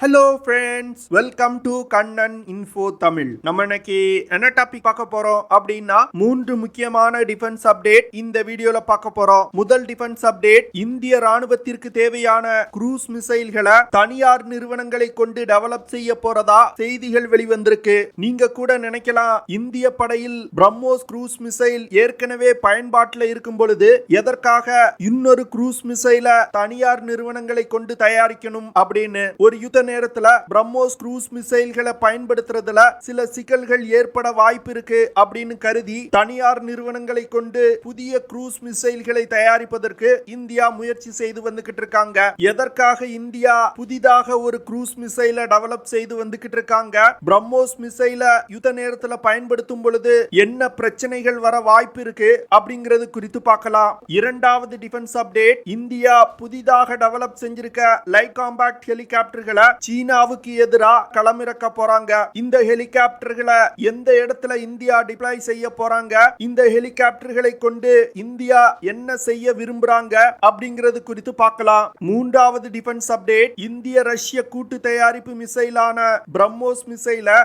Hello friends, welcome to Kannan info Tamil. நம்ம இன்னைக்கு என்ன டாபிக் பார்க்க போறோம் அப்படின்னா 3 முக்கியமான டிஃபென்ஸ் அப்டேட் இந்த வீடியோல பார்க்க போறோம். முதல் டிஃபென்ஸ் அப்டேட், இந்திய ராணுவத்திற்கு தேவையான குரூஸ் மிசைல்களை தனியார் நிறுவனங்களை கொண்டு டெவலப் செய்ய போறதா செய்திகள் வெளிவந்திருக்கு. நீங்க கூட நினைக்கலாம், இந்திய படையில் பிரம்மோஸ் குரூஸ் மிசைல் ஏற்கனவே பயன்பாட்டில் இருக்கும் பொழுது எதற்காக இன்னொரு குரூஸ் மிசைலை தனியார் நிறுவனங்களை கொண்டு தயாரிக்கணும் அப்படின்னு. ஒரு யுத்த நேரத்துல பிரம்மோஸ் குரூஸ் மிசைல்களை பயன்படுத்துறதுல சில சிக்கல்கள் ஏற்பட வாய்ப்பு இருக்கு அப்படின்னு கருதி தனியார் நிறுவனங்களை கொண்டு புதிய குரூஸ் மிசைல்களை தயாரிப்பதற்கு இந்தியா முயற்சி செய்து வந்துகிட்டு இருக்காங்க. எதற்காக இந்தியா புதிதாக ஒரு குரூஸ் மிசைலை டெவலப் செய்து வந்துகிட்டு இருக்காங்க, பிரம்மோஸ் மிசைலை யுத்த நேரத்துல பயன்படுத்தும் பொழுது என்ன பிரச்சனைகள் வர வாய்ப்பு இருக்கு அப்படிங்கிறது குறித்து பார்க்கலாம். இரண்டாவது டிஃபென்ஸ் அப்டேட், இந்தியா புதிதாக டெவலப் செஞ்சிருக்க லைட் காம்பாக்ட் ஹெலிகாப்டர்களை சீனாவுக்கு எதிராக களமிறக்க போறாங்க. இந்த ஹெலிகாப்டர்களை எந்த இடத்துல இந்தியா டிப்ளாய் செய்ய போறாங்க, இந்த ஹெலிகாப்டர்களை கொண்டு இந்தியா என்ன செய்ய விரும்புறாங்க அப்படிங்கிறது குறித்து பார்க்கலாம். மூன்றாவது டிஃபென்ஸ் அப்டேட், இந்திய ரஷ்ய கூட்டு தயாரிப்பு மிசைலான பிரம்மோஸ் மிசைலை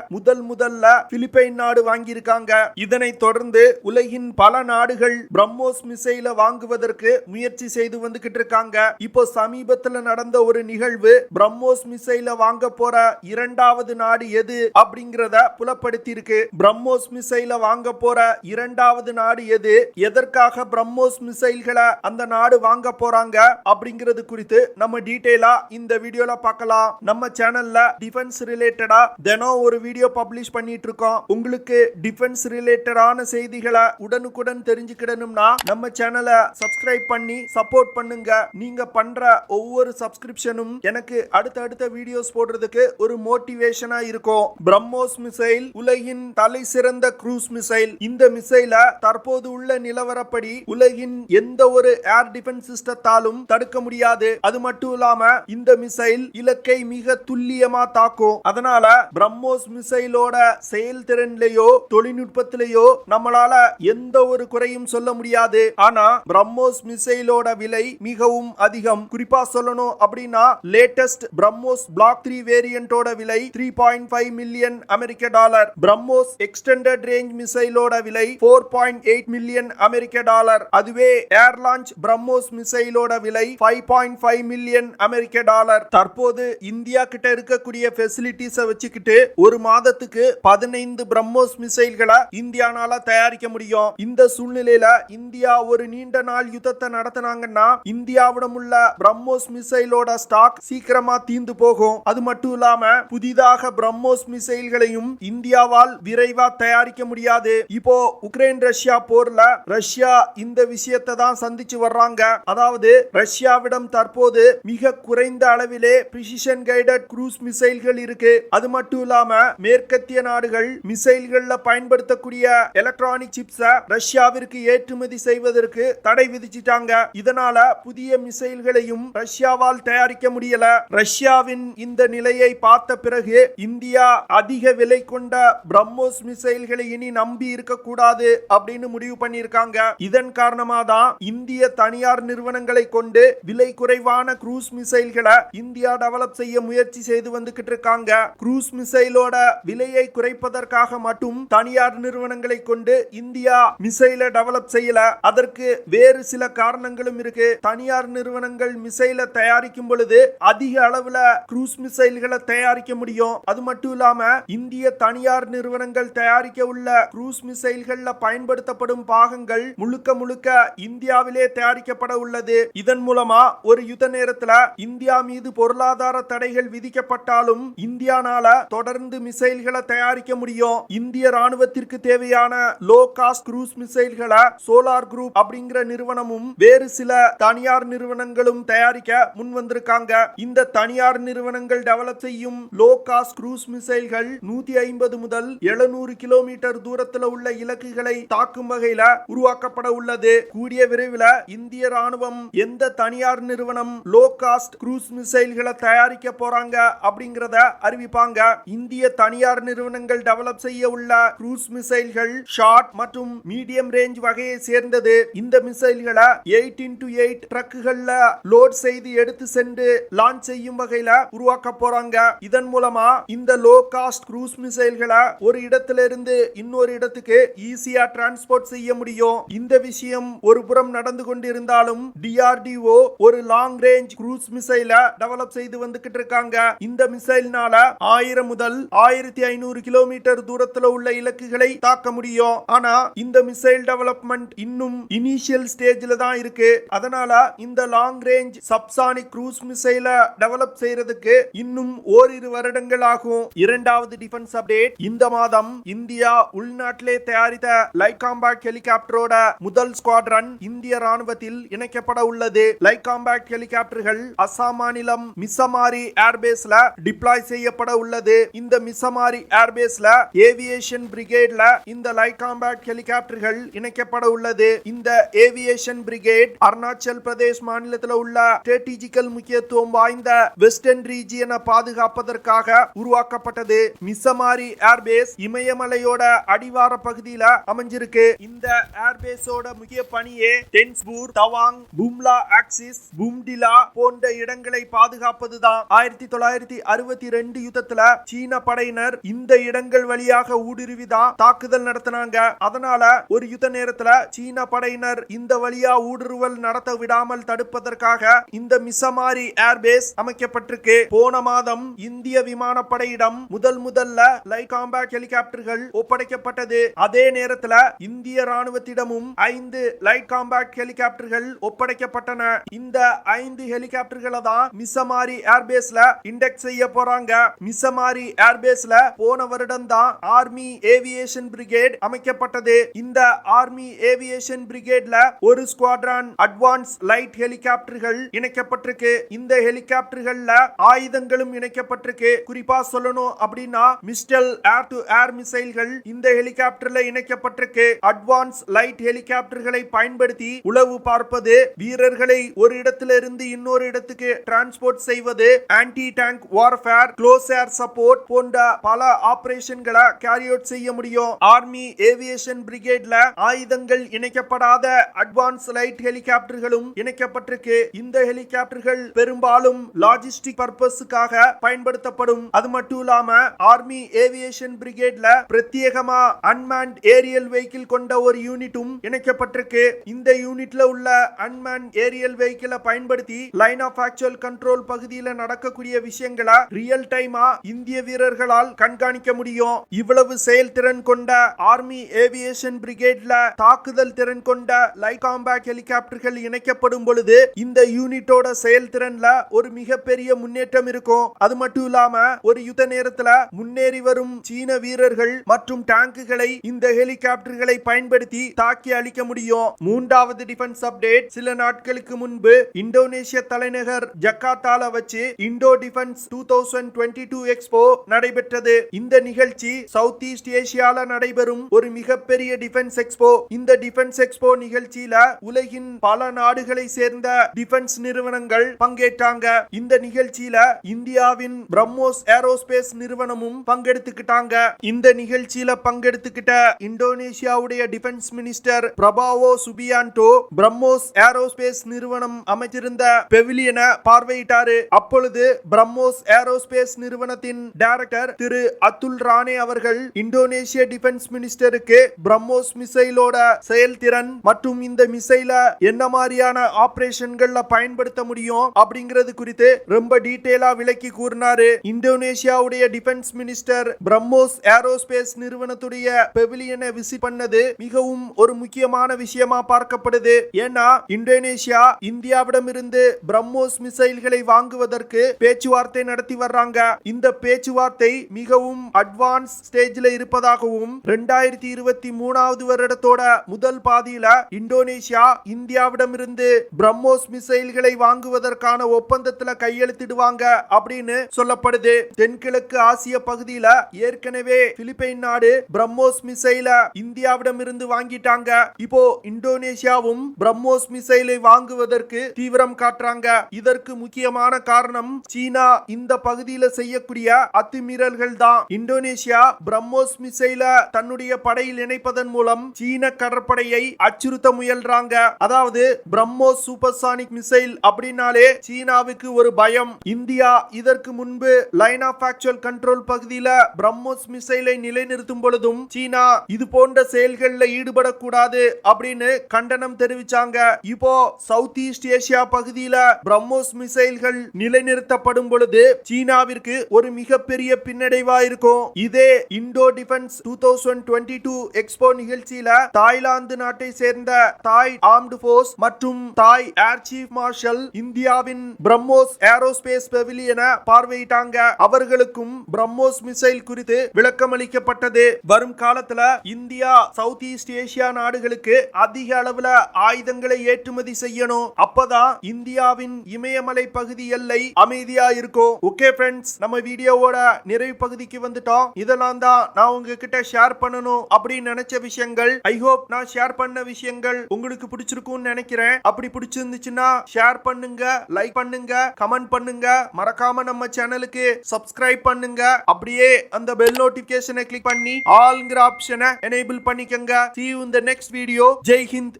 முதல்ல பிலிப்பைன் நாடு வாங்கியிருக்காங்க. இதனை தொடர்ந்து உலகின் பல நாடுகள் பிரம்மோஸ் மிசைலை வாங்குவதற்கு முயற்சி செய்து வந்துகிட்டு இருக்காங்க. இப்போ சமீபத்தில் நடந்த ஒரு நிகழ்வு பிரம்மோஸ் மிசைல வாங்க போற இரண்டாவது நாடு எது அப்படிங்கறத புலப்படுத்தி இருக்கு. பிரம்மோஸ் மிசைல வாங்க போற இரண்டாவது நாடு எது, எதற்காக பிரம்மோஸ் மிசைல்களை அந்த நாடு வாங்க போறாங்க அப்படிங்கிறது குறித்து நம்ம டீடைலா இந்த வீடியோல பார்க்கலாம். நம்ம சேனல்ல டிஃபென்ஸ் ரிலேட்டடா தினம் ஒரு வீடியோ பப்ளிஷ் பண்ணிட்டு இருக்கோம். உங்களுக்கு டிஃபென்ஸ் ரிலேட்டடான செய்திகளை உடனுக்குடன் தெரிஞ்சுக்கிடணும்னா நம்ம சேனலை சப்ஸ்கிரைப் பண்ணி சப்போர்ட் பண்ணுங்க. நீங்க பண்ற ஒவ்வொரு சப்ஸ்கிரிப்ஷனும் எனக்கு அடுத்த வீடியோஸ் போடுறதுக்கு ஒரு மோட்டிவேஷனா இருக்கும். பிரம்மோஸ் மிசைல் உலகின் தலை சிறந்த க்ரூஸ் மிசைல். இந்த மிசைல தற்போது உள்ள நிலவரப்படி உலகின் எந்த ஒரு ஏர் டிஃபென்ஸ் சிஸ்டத்தாலும் தடுக்க முடியாது. அது மட்டும் இல்லாம இந்த மிசைல் இலக்கை மிக துல்லியமா தாக்கும். அதனால பிரம்மோஸ் மிசைலோட செயல்திறனிலேயோ தொழில்நுட்பத்திலேயோ நம்மளால எந்த ஒரு குறையும் சொல்ல முடியாது. ஆனா பிரம்மோஸ் மிசைலோட விலை மிகவும் அதிகம். குறிப்பா சொல்லணும் அப்படின்னா லேட்டஸ்ட் பிரம்மோஸ் பிளாக் 3 வேரியண்டோட விலை 3.5 மில்லியன் அமெரிக்க டாலர். பிரம்மோஸ் எக்ஸ்டெண்டட் ரேஞ்ச் மிசைலோட விலை 4.8 மில்லியன் அமெரிக்க டாலர். அதுவே ஏர் லான்ச் பிரம்மோஸ் மிசைலோட விலை 5.5 மில்லியன் அமெரிக்க டாலர். தற்போது இந்தியா கிட்ட இருக்கக்கூடிய ஃபெசிலிட்டிஸை வச்சுக்கிட்டு ஒரு மாதத்துக்கு 15 பிரம்மோஸ் மிசைல்களை இந்தியானால தயாரிக்க முடியும். இந்த சூழ்நிலையில இந்தியா ஒரு நீண்ட நாள் யுத்தத்தை நடத்தினாங்கன்னா இந்தியாவிடம் உள்ள பிரம்மோஸ் மிசைலோட ஸ்டாக் சீக்கிரமா தீந்து போகும். அது மட்டும் இல்லாம புதிதாக பிரம்மோஸ் மிசைல்களையும் இந்தியாவால் விரைவா தயாரிக்க முடியாது. இப்போ உக்ரைன் ரஷ்யா போர்ல ரஷ்யா இந்த விஷயத்தை தான் சந்திச்சு வர்றாங்க. அதாவது ரஷ்யாவிடம் தற்போது மிக குறைந்த அளவிலே பிரிசிஷன் கைடட் க்ரூஸ் மிசைல்கள் இருக்கு. அது மட்டும் இல்லாம மேற்கத்திய நாடுகள் மிசைல்கள்ல பயன்படுத்தக்கூடிய எலக்ட்ரானிக் சிப்ஸை ரஷ்யாவிற்கு ஏற்றுமதி செய்வதற்கு தடை விதிச்சிட்டாங்க. இதனால புதிய மிசைல்களையும் ரஷ்யாவால் தயாரிக்க முடியல. ரஷ்யாவின் இந்த நிலையை பார்த்த பிறகு இந்தியா அதிக விலை கொண்ட பிரம்மோஸ் மிசைல்களை இனி நம்பி இருக்க கூடாது அப்படின்னு முடிவு பண்ணியிருக்காங்க. இதன் காரணமாக தான் இந்திய தனியார் நிறுவனங்களை கொண்டு விலை குறைவான குரூஸ் மிசைல்களை இந்தியா டெவலப் செய்ய முயற்சி செய்து வந்துகிட்டு இருக்காங்க. குரூஸ் மிசைலோட விலையை குறைப்பதற்காக மட்டும் தனியார் நிறுவனங்களை கொண்டு இந்தியா மிசைலை டெவலப் செய்யல. அதற்கு வேறு சில காரணங்களும் இருக்கு. தனியார் நிறுவனங்கள் மிசைலை தயாரிக்கும் பொழுது அதிக அளவுல குரூஸ் மிசைல்களை தயாரிக்க முடியும். அது மட்டும் இல்லாம இந்திய தனியார் நிறுவனங்கள் தயாரிக்க உள்ள குரூஸ் மிசைல்கள்ல பயன்படுத்தப்படும் பாகங்கள் முழுக்க இந்தியாவிலே தயாரிக்கப்பட உள்ளது. இதன் மூலமா ஒரு யுத்த நேரத்துல இந்தியா மீது பொருளாதார தடைகள் விதிக்கப்பட்டாலும் இந்தியானால தொடர்ந்து மிசைல்களை தயாரிக்க முடியும். இந்திய ராணுவத்திற்கு தேவையான லோ காஸ்ட் குரூஸ் மிசைல்களை சோலார் குரூப் அப்படிங்கிற நிறுவனமும் வேறு சில தனியார் நிறுவனங்களும் தயாரிக்க முன் வந்திருக்காங்க. இந்த தனியார் நிறுவனங்கள் டெவலப் செய்யும் லோ காஸ்ட் க்ரூஸ் மிசைல்கள் 150 முதல் 700 கிலோமீட்டர் தூரத்தில் உள்ள இலக்குகளை தாக்கும் வகையில உருவாக்கப்பட உள்ளது. கூடிய விரைவில் இந்திய ராணுவம் எந்த தனியார் நிறுவனம் லோ காஸ்ட் க்ரூஸ் மிசைல்களை தயாரிக்க போறாங்க அப்படிங்கறத அறிவிப்பாங்க. இந்திய தனியார் நிறுவனங்கள் டெவலப் செய்ய உள்ள க்ரூஸ் மிசைல்கள் ஷார்ட் மற்றும் மீடியம் ரேஞ்ச் வகையை சேர்ந்தது. இந்த மிசைல்களை 8x8 ட்ரக்குகள்ல லோட் செய்து எடுத்து சென்று லான்ச் செய்யும் வகையில உருவாக்க போறாங்க. இதன் மூலமா இந்த லோ காஸ்ட் க்ரூஸ் மிசைல்களை ஒரு இடத்திலிருந்து இன்னொரு இடத்துக்கு ஈஸியா டிரான்ஸ்போர்ட் செய்ய முடியும். இந்த விஷயம் ஒரு புறம் நடந்து கொண்டிருந்தாலும் DRDO ஒரு லாங் ரேஞ்ச் க்ரூஸ் மிசைல டெவலப் செய்து வந்துகிட்டு இருக்காங்க. இந்த மிசைல்னால 1000 முதல் 1500 கிலோமீட்டர் தூரத்துல உள்ள இலக்குகளை தாக்க முடியும். ஆனா இந்த மிசைல் டெவலப்மெண்ட் இன்னும் இனிஷியல் ஸ்டேஜ்ல தான் இருக்கு. அதனால இந்த லாங் ரேஞ்ச் சப்சானிக் க்ரூஸ் மிசைல டெவலப் செய்யறதுக்கு இன்னும் ஓரிரு வருடங்கள் ஆகும். இரண்டாவது டிஃபென்ஸ் அப்டேட். இந்த மாதம் இந்தியா உள்நாட்டிலே தயாரித்த லைட் காம்பாக்ட் ஹெலிகாப்டரோட முதல் ஸ்குவாட்ரன் இந்திய ராணுவத்தில் இணைக்கப்பட உள்ளது. லைட் காம்பாக்ட் ஹெலிகாப்டர்கள் அசாம் மாநிலம் மிசமாரி ஏர்பேஸ்ல டிப்ளாய் செய்யப்பட உள்ளது. இந்த மிசமாரி ஏர்பேஸ்ல ஏவியேஷன் பிரிகேட்ல இந்த லைட் காம்பாக்ட் ஹெலிகாப்டர்கள் இணைக்கப்பட உள்ளது. இந்த ஏவியேஷன் பிரிகேட் அருணாச்சல் பிரதேஷ் மாநிலத்தில் உள்ள ஸ்ட்ராட்டஜிக்கல் முக்கியத்துவம் வாய்ந்த வெஸ்டர்ன் ரீஜியனை பாதுகாப்பதற்காக உருவாக்கப்பட்டது. மிசமாரி ஏர்பேஸ் இமயமலையோட அடிவார பகுதியில அமைஞ்சிருக்கு. இந்த ஏர்பேஸோட முக்கிய பணியே டென்ஸ்பூர், தவாங், பும்லா ஆக்சிஸ், பும்டிலா போன்ற இடங்களை பாதுகாப்பதுதான். 1962 யுத்தத்துல சீன படையினர் இந்த இடங்கள் வழியாக ஊடுருவிதான் தாக்குதல் நடத்தினாங்க. அதனால ஒரு யுத்த நேரத்துல சீன படையினர் இந்த வழியா ஊடுருவல் நடத்த விடாமல் தடுப்பதற்காக இந்த மிசமாரி ஏர்பேஸ் அமைக்கப்பட்டிருக்கு. போன மாதம் இந்திய விமானப்படையிடம் முதல்ல லைட் காம்பாக்ட் ஹெலிகாப்டர்கள் ஒப்படைக்கப்பட்டது. அதே நேரத்துல இந்திய ராணுவத்திடமும் 5 லைட் காம்பாக்ட் ஹெலிகாப்டர்கள் ஒப்படைக்கப்பட்டன. இந்த 5 ஹெலிகாப்டர்களை தான் மிசமாரி ஏர்பேஸ்ல இண்டெக்ஸ் செய்ய போறாங்க. மிசமாரி ஏர்பேஸ்ல போன வருடம் தான் ஆர்மி ஏவியேஷன் பிரிகேட் அமைக்கப்பட்டது. இந்த ஆர்மி ஏவியேஷன் பிரிகேட்ல ஒரு ஸ்குவாட்ரன் அட்வான்ஸ் லைட் ஹெலிகாப்டர்கள் இணைக்கப்பட்டிருக்கு. இந்த ஹெலிகாப்டர்கள்ல ஆயுதங்களும் இணைக்கப்பட்டிருக்கு. குறிப்பா சொல்லணும் அப்படின்னா மிஸ்டல் ஏர் டு ஏர் மிசைல்கள் இந்த ஹெலிகாப்டர்ல இணைக்கப்பட்டிருக்கு. அட்வான்ஸ் லைட் ஹெலிகாப்டர்களை பயன்படுத்தி உளவு பார்ப்பது, வீரர்களை ஒரு இடத்திலிருந்து இன்னொரு இடத்துக்கு டிரான்ஸ்போர்ட் செய்வது, ஆன்டி டேங்க் வார்ஃபேர், க்ளோஸ் ஏர் சப்போர்ட் போன்ற பல ஆபரேஷன்களை கேரி அவுட் செய்ய முடியும். ஆர்மி ஏவியேஷன் பிரிகேட்ல ஆயுதங்கள் இணைக்கப்படாத அட்வான்ஸ் லைட் ஹெலிகாப்டர்களும் இணைக்கப்பட்டிருக்கு. இந்த ஹெலிகாப்டர்கள் பெரும்பாலும் லாஜிஸ்டிக் பர்பஸ்க்காக பயன்படுத்தப்படும். அது மட்டும் இல்லாம ஆர்மி ஏவியேஷன் பிரிகேட்ல பிரத்யேகமா அன்மேன்ட் ஏரியல் வெஹிக்கிள் கொண்ட ஒரு யூனிட்டும் இணைக்கப்பட்டிருக்கு. இந்த யூனிட்ல உள்ள அன்மேன்ட் ஏரியல் வெஹிக்கிளை பயன்படுத்தி லைன் ஆஃப் ஆக்சுவல் கண்ட்ரோல் பகுதியில் நடக்கக்கூடிய விஷயங்களை ரியல் டைமா இந்திய வீரர்களால் கண்காணிக்க முடியும். இவ்வளவு செயல்திறன் கொண்ட ஆர்மி ஏவியேஷன் பிரிகேட்ல தாக்குதல் திறன் கொண்ட லைட் காம்பாக்ட் ஹெலிகாப்டர்கள் இணைக்கப்படும் பொழுது இந்த யூனிட்டோட செயல்திறன்ல ஒரு மிகப்பெரிய முன்னேற்றம் இருக்கும். அது மட்டும் இல்லாம ஒரு யுத்த நேரத்துல முன்னேறி வரும் சீன வீரர்கள் மற்றும் டேங்குகளை இந்த ஹெலிகாப்டர்களை பயன்படுத்தி தாக்கி அழிக்க முடியும். மூன்றாவது டிஃபென்ஸ் அப்டேட். சில நாட்களுக்கு முன்பு இந்தோனேஷிய தலைநகர் ஜகார்த்தால வச்சு இண்டோ டிஃபென்ஸ் 2022 எக்ஸ்போ நடைபெற்றது. இந்த நிகழ்ச்சி சவுத் ஈஸ்ட் ஏசியால நடைபெறும் ஒரு மிகப்பெரிய டிஃபென்ஸ் எக்ஸ்போ. இந்த டிஃபென்ஸ் எக்ஸ்போ நிகழ்ச்சியில உலகின் பல நாடுகளை சேர்ந்த டிஃபென்ஸ் நிறுவனங்கள் பங்கேற்றாங்க. இந்த நிகழ்ச்சியில இந்தியாவின் பிரம்மோஸ் ஏரோஸ்பேஸ் நிறுவனமும் பங்கெடுத்துக்கிட்டாங்க. இந்த நிகழ்ச்சியில பங்கெடுத்துக்கிட்ட இந்தோனேஷியாவுடைய defence minister Prabowo Subianto BrahMos aerospace நிறுவனம் அமைச்சிருந்த பெவிலியனை பார்வையிட்டாரு. அப்பொழுது பிரம்மோஸ் ஏரோஸ்பேஸ் நிறுவனத்தின் டைரக்டர் திரு அதுல் ரானே அவர்கள் இந்தோனேஷிய டிஃபென்ஸ் மினிஸ்டருக்கு பிரம்மோஸ் மிசைலோட செயல்திறன் மற்றும் இந்த மிசைல என்ன மாதிரியான ஆபரேஷன்கள்ல பயன்படுத்த முடியும் அப்படிங்கிறது குறித்து ரொம்ப டீடைலா விளக்கி கூறினாரு. இந்தோனேஷியாவுடைய டிஃபென்ஸ் மினிஸ்டர் பிரம்மோஸ் ஏரோஸ்பேஸ் நிறுவனத்துடைய பெவிலியனை விசிட் பண்ணது மிகவும் ஒரு முக்கியமான விஷயமா பார்க்கப்படுது. ஏன்னா இந்தோனேஷியா இந்தியாவிடமிருந்து பிரம்மோஸ் மிசைல்களை வாங்குவதற்கு பேச்சுவார்த்தை நடத்தி வர்றாங்க. இந்த பேச்சுவார்த்தை மிகவும் அட்வான்ஸ் ஸ்டேஜ்ல இருப்பதாகவும் 2023 வருடத்தோட முதல் பாதியில இந்தோனேஷியா இந்தியாவிடமிருந்து பிரம்மோஸ் மிசைல்களை வாங்குவதற்கான ஒப்பந்தத்துல கையெழுத்திடுவாங்க அப்படின்னு சொல்லப்படுது. தென்கிழக்கு ஆசிய பகுதியில ஏற்கனவே பிலிப்பைன் நாடு பிரம்மோஸ் மிசைல இந்தியாவிடமிருந்து வாங்கிட்டாங்க. இப்போ இந்தோனேஷியாவும் பிரம்மோஸ் மிசைலை வாங்குவதற்கு தீவிரம் காட்டுறாங்க. இதற்கு முக்கியமான காரணம் சீனா இந்த பகுதியில செய்யக்கூடிய அத்துமீறல்கள் தான். இந்தோனேஷியா பிரம்மோஸ் மிசைல தன்னுடைய படையில் இணைப்பதன் மூலம் சீன கடற்படையை அச்சுறுத்த முயல்றாங்க. அதாவது பிரம்மோஸ் சூப்பர்சானிக் மிசைல் அப்படின்னாலே சீனாவுக்கு ஒரு பயம். இந்திய இந்தியா இதற்கு முன்பு லைன் ஆஃப் ஆக்சுவல் கண்ட்ரோல் பகுதியில பிரம்மோஸ் மிசைலை நிலைநிறுத்தும் பொழுதும் சீனா இது போன்ற செயல்களில் ஈடுபடக்கூடாது அப்படின்னு கண்டனம் தெரிவிச்சாங்க. இப்போ சவுத் ஈஸ்ட் ஏசியா பகுதியில பிரம்மோஸ் மிசைல்கள் நிலைநிறுத்தப்படும் பொழுது சீனாவிற்கு ஒரு மிகப்பெரிய பின்னடைவா இருக்கும். இதே இண்டோ டிஃபென்ஸ் 2022 எக்ஸ்போ நிகழ்ச்சியில தாய்லாந்து நாட்டை சேர்ந்த தாய் ஆர்ம்டு போர்ஸ் மற்றும் தாய் ஏர் சீஃப் மார்ஷல் இந்தியாவின் பிரம்மோஸ் ஏரோஸ்பேஸ் பெவிலியனை பார்வையிட்டாங்க. அவர்களுக்கும் பிரம்மோஸ் மிசைல் குறித்து விளக்கம் அளிக்கப்பட்டது. வரும் காலத்துல இந்தியா சவுத் ஈஸ்ட் ஏசியா நாடுகளுக்கு அதிக அளவுல ஆயுதங்களை ஏற்றுமதி செய்யணும். அப்பதான் இந்தியாவின் இமயமலை பகுதி எல்லை அமைதியா இருக்கும். ஓகே ஃப்ரெண்ட்ஸ், நம்ம வீடியோவோட நிறைவு பகுதிக்கு வந்துட்டோம். இதெல்லாம் தான் நான் உங்ககிட்ட ஷேர் பண்ணணும் அப்படின்னு நினைச்ச விஷயங்கள். ஐ ஹோப் நான் ஷேர் பண்ண விஷயங்கள் உங்களுக்கு பிடிச்சிருக்கும்னு நினைக்கிறேன். அப்படி பிடிச்சிருந்துச்சுன்னா ஷேர் பண்ணுங்க, லைக் பண்ணுங்க, கமெண்ட் பண்ணுங்க. மறக்காம நம்ம சேனலுக்கு சப்ஸ்கிரைப் பண்ணுங்க. அப்படியே அந்த பெல் நோட்டிபிகேஷனை கிளிக் பண்ணி ஆல்ங்கிற ஆப்ஷனை எனேபிள் பண்ணிக்கங்க. See you in the next video. Jai Hind.